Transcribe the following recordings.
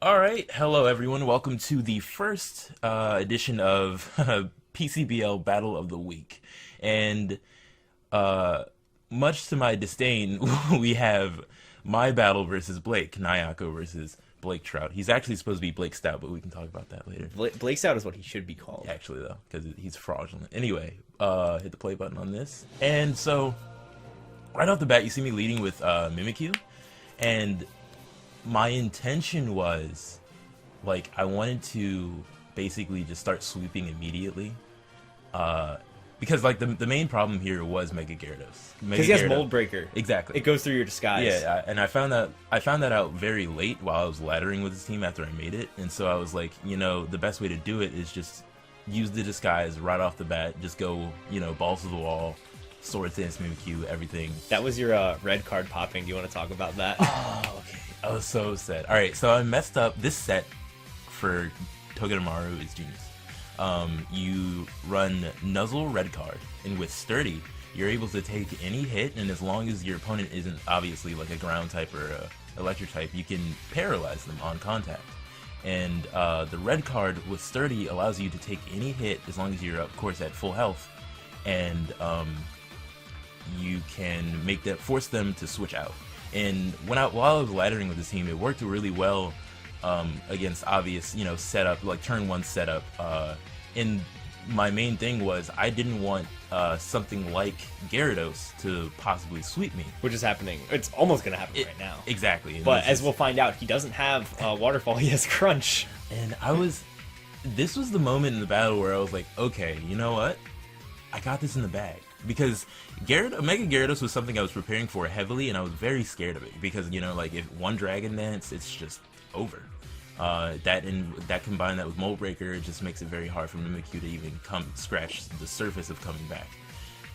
All right, hello everyone. Welcome to the first edition of PCBL Battle of the Week. And uh, much to my disdain, we have my battle versus Blaik, Nyako versus Blaiktrout. He's actually supposed to be Blaiktrout, but we can talk about that later. Blaiktrout is what he should be called. Actually, though, because he's fraudulent. Anyway, hit the play button on this. And so, right off the bat, you see me leading with Mimikyu, and my intention was, like, I wanted to basically just start sweeping immediately. Because, like, the main problem here was Mega Gyarados. Because he has Mold Breaker. Exactly. It goes through your disguise. Yeah, and I found that out very late while I was laddering with his team after I made it. And so I was like, the best way to do it is just use the disguise right off the bat. Just go, balls to the wall, Sword Dance, Mimikyu, everything. That was your red card popping. Do you want to talk about that? Oh, okay. I was so upset. All right, so I messed up. This set for Togedemaru is genius. You run Nuzzle red card, and with Sturdy, you're able to take any hit, and as long as your opponent isn't obviously like a ground type or a electric type, you can paralyze them on contact. And the red card with Sturdy allows you to take any hit as long as you're, of course, at full health, and you can force them to switch out. And while I was laddering with the team, it worked really well against obvious, setup, like turn one setup. And my main thing was I didn't want something like Gyarados to possibly sweep me. Which is happening. It's almost going to happen right now. Exactly. But as we'll find out, he doesn't have Waterfall, he has Crunch. And this was the moment in the battle where I was like, okay, you know what? I got this in the bag. Because Mega Gyarados was something I was preparing for heavily, and I was very scared of it. Because, like, if one Dragon Dance, it's just over. That combined that with Mold Breaker, it just makes it very hard for Mimikyu to even scratch the surface of coming back.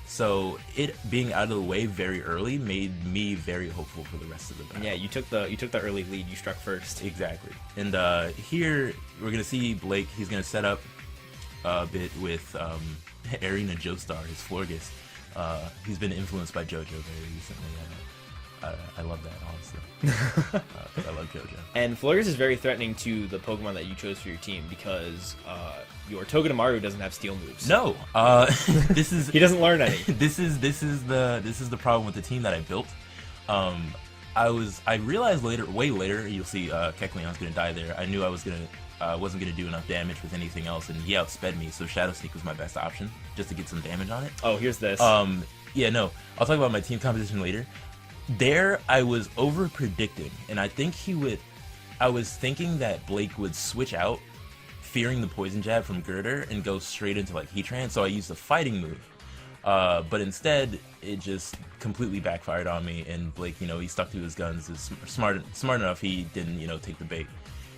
So it being out of the way very early made me very hopeful for the rest of the battle. Yeah, you took the early lead. You struck first. Exactly. And here we're gonna see Blaik. He's gonna set up a bit with Arena Joestar, his Florges. He's been influenced by JoJo very recently. I love that, honestly. Because I love JoJo. And Florges is very threatening to the Pokemon that you chose for your team because your Togedemaru doesn't have Steel moves. No, this is he doesn't learn any. This is the problem with the team that I built. I realized way later, you'll see Kecleon's gonna die there. I knew I wasn't gonna do enough damage with anything else, and he outsped me. So Shadow Sneak was my best option, just to get some damage on it. Oh, here's this. Yeah, no, I'll talk about my team composition later. There, I was over predicting, and I think I was thinking that Blaik would switch out, fearing the poison jab from Girder, and go straight into like Heatran. So I used a fighting move, but instead it just completely backfired on me. And Blaik, he stuck to his guns. Is smart enough. He didn't, take the bait,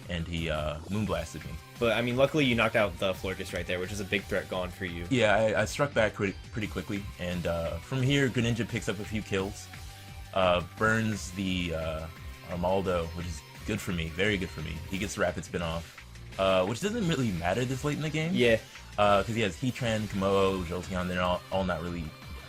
and he moonblasted me. But I mean, luckily you knocked out the Florges right there, which is a big threat gone for you. Yeah, I struck back pretty quickly, and from here, Greninja picks up a few kills. Burns the Armaldo, which is good for me, very good for me. He gets Rapid Spin off, which doesn't really matter this late in the game. Yeah. Because he has Heatran, Komodo, Jolteon, they're all not really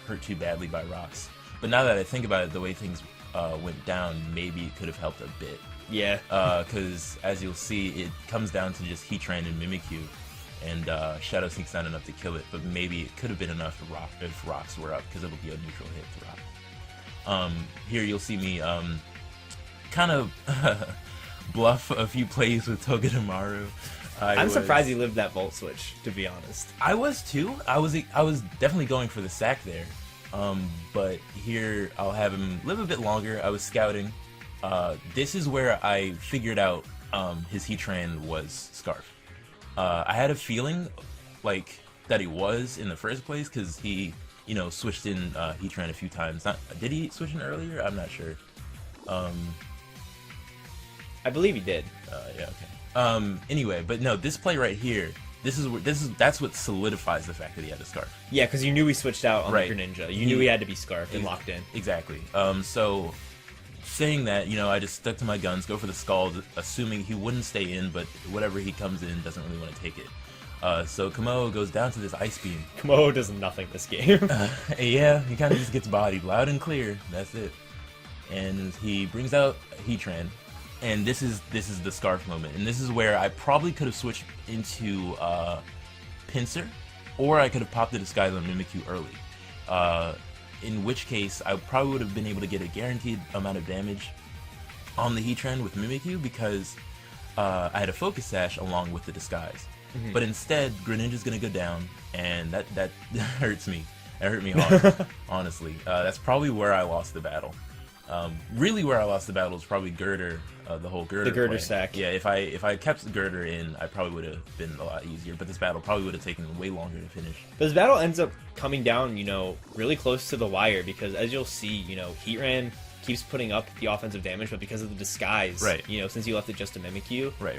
hurt too badly by rocks. But now that I think about it, the way things went down, maybe it could have helped a bit. Yeah. Because as you'll see, it comes down to just Heatran and Mimikyu, and Shadow Sneak's not enough to kill it, but maybe it could have been enough if rocks were up, because it would be a neutral hit to rock. Here you'll see me kind of bluff a few plays with Togedemaru. I'm surprised he lived that Volt Switch, to be honest. I was too. I was definitely going for the sack there. But here I'll have him live a bit longer. I was scouting. This is where I figured out his Heatran was Scarf. I had a feeling like that he was in the first place because he switched in Heatran a few times. Did he switch in earlier? I'm not sure. I believe he did. Yeah, okay. Anyway, but no, this play right here, that's what solidifies the fact that he had a Scarf. Yeah, because you knew he switched out on Right. the Greninja. You knew he had to be Scarfed and locked in. Exactly. So saying that, I just stuck to my guns, go for the Scald, assuming he wouldn't stay in, but whatever he comes in doesn't really want to take it. So Komodo goes down to this Ice Beam. Komodo does nothing this game. Yeah, he kind of just gets bodied loud and clear. That's it. And he brings out Heatran. and this is the scarf moment, and this is where I probably could have switched into Pinsir, or I could have popped the disguise on Mimikyu early. In which case, I probably would have been able to get a guaranteed amount of damage on the Heatran with Mimikyu because I had a Focus Sash along with the disguise. But instead, Greninja's gonna go down, and that hurts me. That hurt me hard, honestly. That's probably where I lost the battle. Really, where I lost the battle is probably Girder, the whole Girder. The Girder play. stack. Yeah, if I kept Girder in, I probably would have been a lot easier. But this battle probably would have taken way longer to finish. But this battle ends up coming down, really close to the wire because, as you'll see, Heatran keeps putting up the offensive damage, but because of the disguise, right? Since you left it just a Mimikyu, right.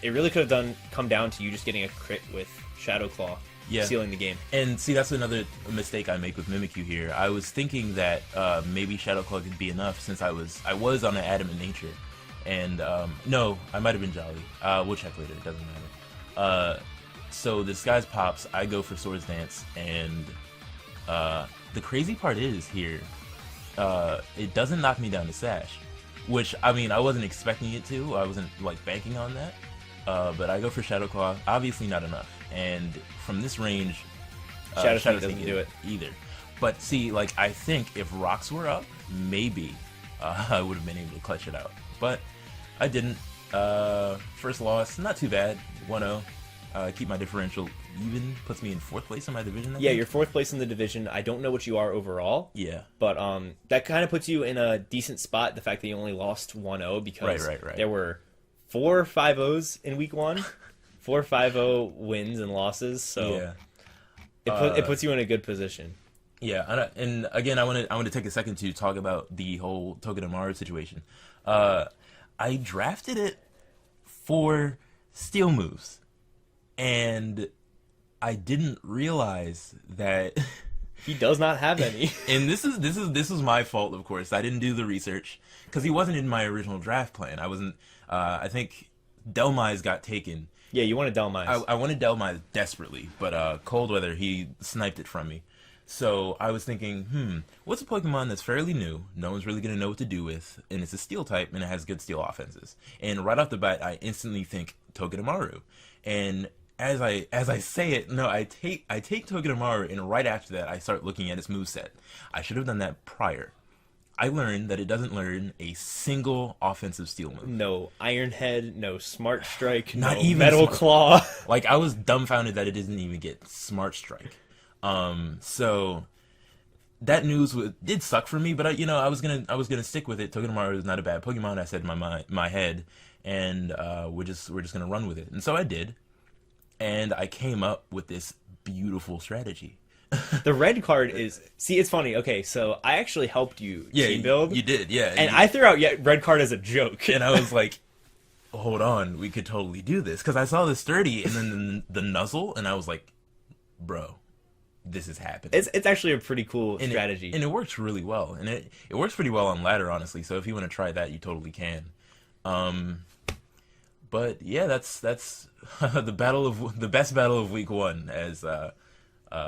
It really could have come down to you just getting a crit with Shadow Claw. Yeah. Sealing the game. And see, that's another mistake I make with Mimikyu here. I was thinking that maybe Shadow Claw could be enough since I was on an Adamant nature. And no, I might have been Jolly. We'll check later, it doesn't matter. So the disguise pops, I go for Swords Dance, and the crazy part is here, it doesn't knock me down to Sash. Which, I mean, I wasn't expecting it to. I wasn't, banking on that. But I go for Shadow Claw, obviously not enough. And from this range, Shadow Sneak doesn't do it either. But see, I think if rocks were up, maybe I would have been able to clutch it out. But I didn't. First loss, not too bad. 1-0. Keep my differential even. Puts me in 4th place in my division. Yeah, you're 4th place in the division. I don't know what you are overall. Yeah. But that kind of puts you in a decent spot. The fact that you only lost 1-0 because right. there were 4 5-0s in week 1. 4 5-0 wins and losses, so yeah. It puts you in a good position. Yeah, and again, I want to take a second to talk about the whole Togedemaru situation. I drafted it for Steel moves, and I didn't realize that he does not have any. And this is my fault, of course. I didn't do the research because he wasn't in my original draft plan. I wasn't. I think Delmise got taken. Yeah, you wanted Delmise. I wanted Delmise desperately, but Cold Weather, he sniped it from me. So I was thinking, what's a Pokemon that's fairly new, no one's really going to know what to do with, and it's a Steel type, and it has good Steel offenses. And right off the bat, I instantly think Togedemaru. And as I say it, no, I take Togedemaru, and right after that, I start looking at its moveset. I should have done that prior. I learned that it doesn't learn a single offensive Steel move. No Iron Head, no Smart Strike, Not no even Metal Claw. I was dumbfounded that it didn't even get Smart Strike. So that news did suck for me, but I was gonna stick with it. Togedemaru is not a bad Pokemon, I said in my head, and we're just gonna run with it. And so I did, and I came up with this beautiful strategy. The red card is... See, it's funny. Okay, so I actually helped you team build. You did, yeah. And I threw out red card as a joke. And I was like, hold on, we could totally do this. Because I saw the Sturdy and then the Nuzzle, and I was like, bro, this is happening. It's actually a pretty cool strategy. And it works really well. And it works pretty well on ladder, honestly. So if you want to try that, you totally can. But yeah, that's the best battle of week 1, as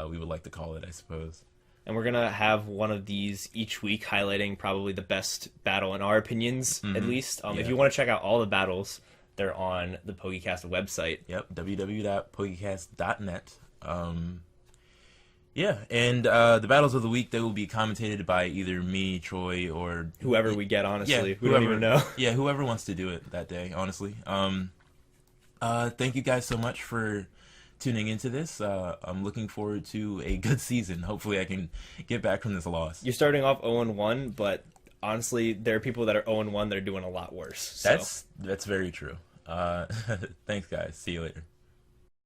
we would like to call it, I suppose. And we're gonna have one of these each week, highlighting probably the best battle in our opinions, at least. If you want to check out all the battles, they're on the PokeCast website. Yep, www.pokecast.net. Yeah, and the battles of the week, they will be commentated by either me, Troy, or whoever we get. Honestly, yeah, we don't even know. Yeah, whoever wants to do it that day. Honestly, thank you guys so much for tuning into this. I'm looking forward to a good season. Hopefully, I can get back from this loss. You're starting off 0-1, but honestly, there are people that are 0-1 that are doing a lot worse. So. That's very true. Thanks, guys. See you later.